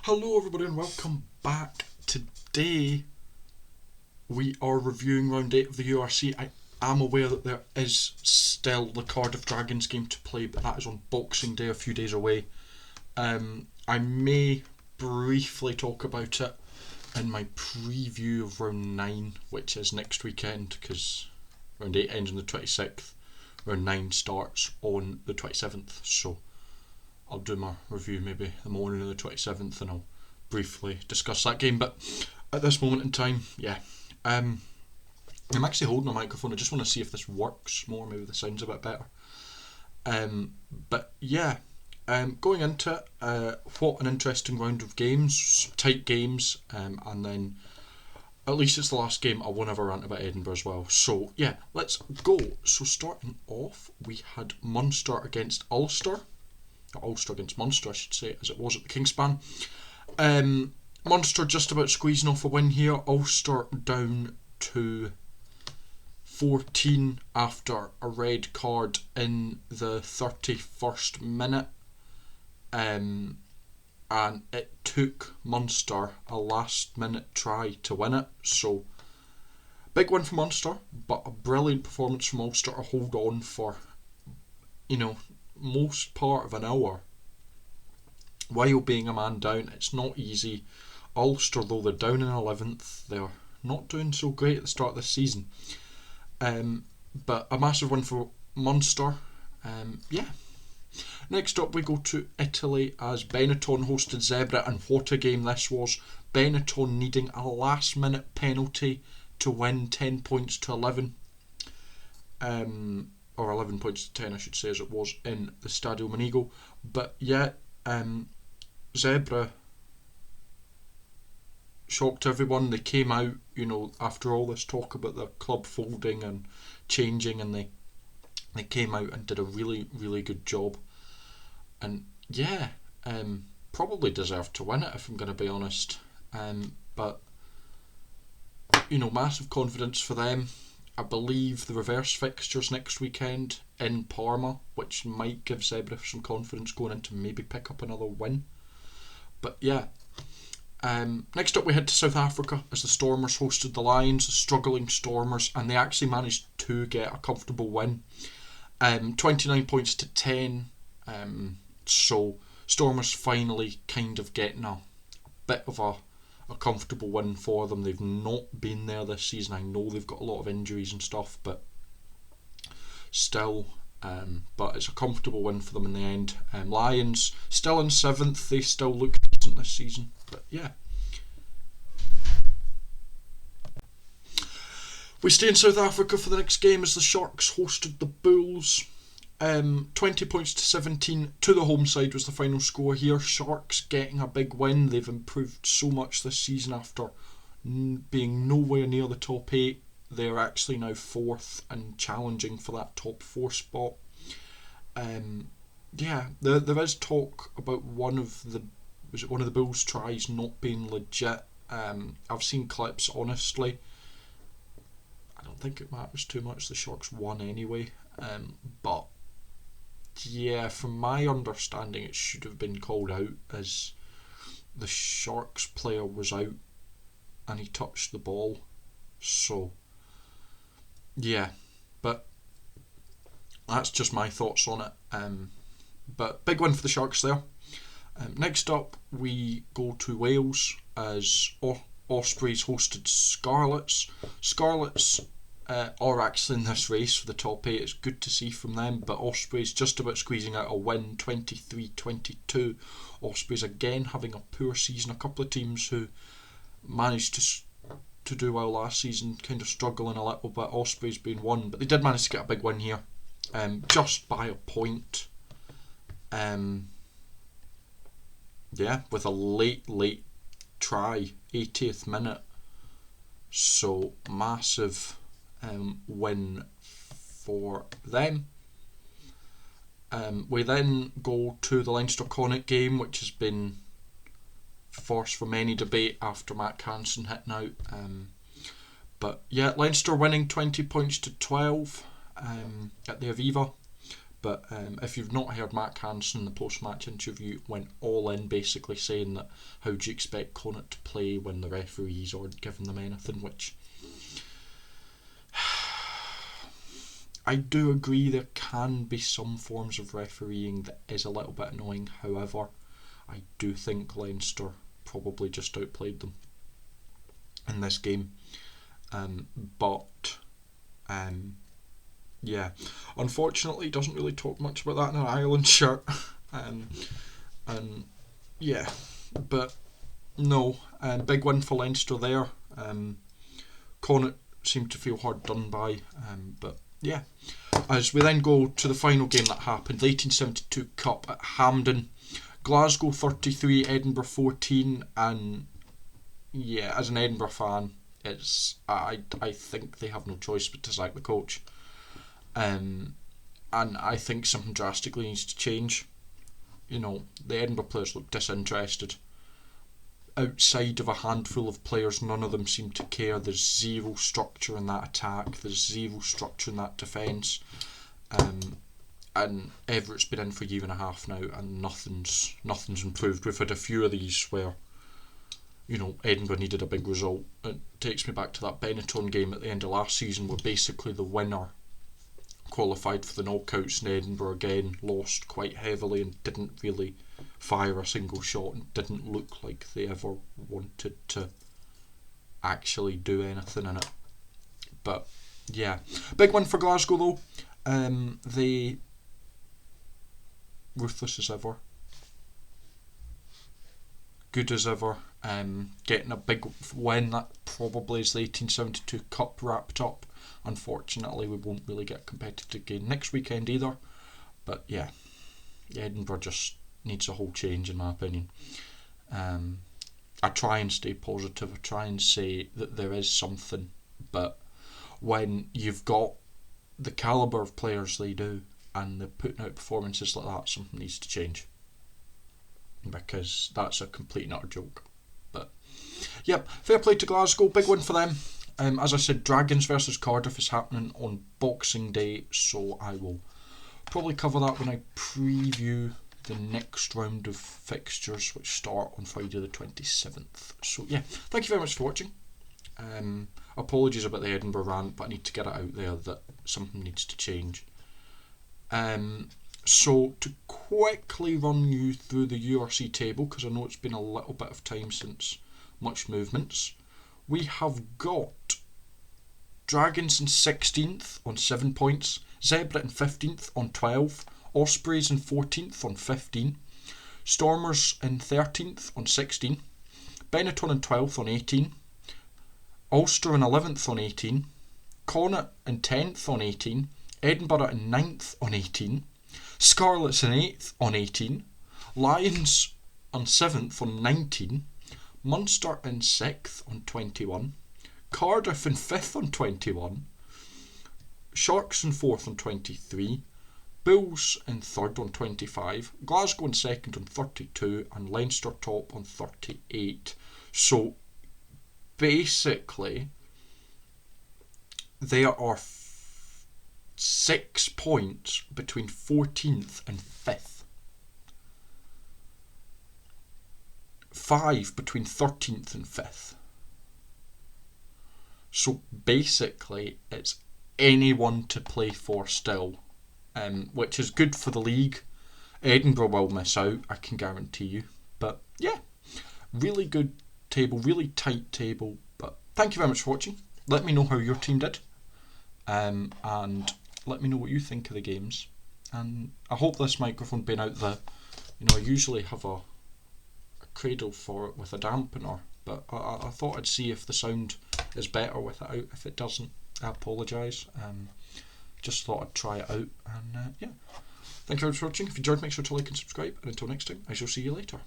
Hello everybody and welcome back. Today we are reviewing round 8 of the URC. I am aware that there is still the Cardiff Dragons game to play, but that is on Boxing Day, a few days away. I may briefly talk about it in my preview of round 9, which is next weekend, because round 8 ends on the 26th, round 9 starts on the 27th, so I'll do my review maybe the morning of the 27th and I'll briefly discuss that game. But at this moment in time, I'm actually holding a microphone. I just want to see if this works more. Maybe the sound's a bit better. Going into it, what an interesting round of games, tight games, and then at least it's the last game. I won't have a rant about Edinburgh as well. So yeah, let's go. So starting off, we had Munster against Ulster. Ulster against Munster, I should say, as it was at the Kingspan. Munster just about squeezing off a win here. Ulster down to 14 after a red card in the 31st minute. And it took Munster a last minute try to win it. So, big win for Munster, but a brilliant performance from Ulster to hold on for, most part of an hour while being a man down. It's not easy. Ulster, though they're down in 11th, they're not doing so great at the start of this season. But a massive win for Munster. Next up we go to Italy as Benetton hosted Zebra, and what a game this was. Benetton needing a last minute penalty to win 10 points to 11. Or 11 points to 10 I should say, as it was in the Stadio Monigo. But yeah, Zebra shocked everyone. They came out, after all this talk about the club folding and changing, and they came out and did a really, really good job. And yeah, probably deserved to win it, if I'm going to be honest. But massive confidence for them. I believe the reverse fixtures next weekend in Parma, which might give Zebra some confidence going in to maybe pick up another win. But yeah, next up we head to South Africa as the Stormers hosted the Lions, the struggling Stormers, and they actually managed to get a comfortable win. 29 points to 10. So Stormers finally kind of getting a bit of a comfortable win for them. They've not been there this season. I know they've got a lot of injuries and stuff, but still, but it's a comfortable win for them in the end. Lions still in 7th. They still look decent this season, but yeah. We stay in South Africa for the next game as the Sharks hosted the Bulls. 20 points to 17 to the home side was the final score here. Sharks getting a big win. They've improved so much this season after being nowhere near the top 8. They're actually now 4th and challenging for that top 4 spot. There is talk about one of the Bulls tries not being legit. I've seen clips. Honestly, I don't think it matters too much. The Sharks won anyway. But yeah, from my understanding, it should have been called out, as the Sharks player was out and he touched the ball. So yeah, but that's just my thoughts on it. But big win for the Sharks there. Next up we go to Wales as Ospreys hosted Scarlets. Scarlets are actually in this race for the top 8. It's good to see from them, but Ospreys just about squeezing out a win, 23-22. Ospreys again having a poor season. A couple of teams who managed to do well last season kind of struggling a little bit. Ospreys being one, but they did manage to get a big win here, just by a point. With a late try, 80th minute. So massive win for them. We then go to the Leinster Connacht game, which has been force for many debate after Matt Hansen hitting out. But yeah, Leinster winning 20 points to 12 at the Aviva. But if you've not heard, Matt Hansen in the post-match interview went all in, basically saying that how do you expect Connacht to play when the referees aren't giving them anything, which I do agree there can be some forms of refereeing that is a little bit annoying. However, I do think Leinster probably just outplayed them in this game. Yeah, unfortunately, he doesn't really talk much about that in an Ireland shirt. Yeah, but no, big win for Leinster there. Connacht seemed to feel hard done by, but yeah. As we then go to the final game that happened, the 1872 Cup at Hampden, Glasgow 33, Edinburgh 14, and yeah, as an Edinburgh fan, I think they have no choice but to sack the coach. And I think something drastically needs to change. The Edinburgh players look disinterested. Outside of a handful of players, none of them seem to care. There's zero structure in that attack. There's zero structure in that defence. And Everett's been in for a year and a half now, and nothing's improved. We've had a few of these where Edinburgh needed a big result. It takes me back to that Benetton game at the end of last season where basically the winner qualified for the knockouts, and Edinburgh again lost quite heavily and didn't really fire a single shot and didn't look like they ever wanted to actually do anything in it. But yeah, big win for Glasgow though. They ruthless as ever, good as ever, getting a big win. That probably is the 1872 Cup wrapped up. Unfortunately, we won't really get a competitive game next weekend either. But yeah, Edinburgh just needs a whole change in my opinion. I try and stay positive. I try and say that there is something. But when you've got the calibre of players they do and they're putting out performances like that, something needs to change. Because that's a complete and utter joke. But yep, fair play to Glasgow. Big win for them. As I said, Dragons versus Cardiff is happening on Boxing Day, so I will probably cover that when I preview the next round of fixtures, which start on Friday the 27th. So yeah, thank you very much for watching. Apologies about the Edinburgh rant, but I need to get it out there that something needs to change. So to quickly run you through the URC table, because I know it's been a little bit of time since much movements, we have got Dragons in 16th on 7 points, Zebra in 15th on 12, Ospreys in 14th on 15, Stormers in 13th on 16, Benetton in 12th on 18, Ulster in 11th on 18, Connacht in 10th on 18, Edinburgh in 9th on 18, Scarlets in 8th on 18, Lions on 7th on 19, Munster in 6th on 21, Cardiff in 5th on 21, Sharks in 4th on 23, Bulls in 3rd on 25, Glasgow in 2nd on 32, and Leinster top on 38. So basically there are 6 points between 14th and 5th. 5 between 13th and 5th. So basically it's anyone to play for still, which is good for the league. Edinburgh will miss out, I can guarantee you. But yeah, really good table, really tight table. But thank you very much for watching. Let me know how your team did, and let me know what you think of the games. And I hope this microphone being out there, I usually have a cradle for it with a dampener, but I thought I'd see if the sound is better with it out. If it doesn't, I apologise. Just thought I'd try it out, and yeah. Thank you very much for watching. If you enjoyed, make sure to like and subscribe, and until next time, I shall see you later.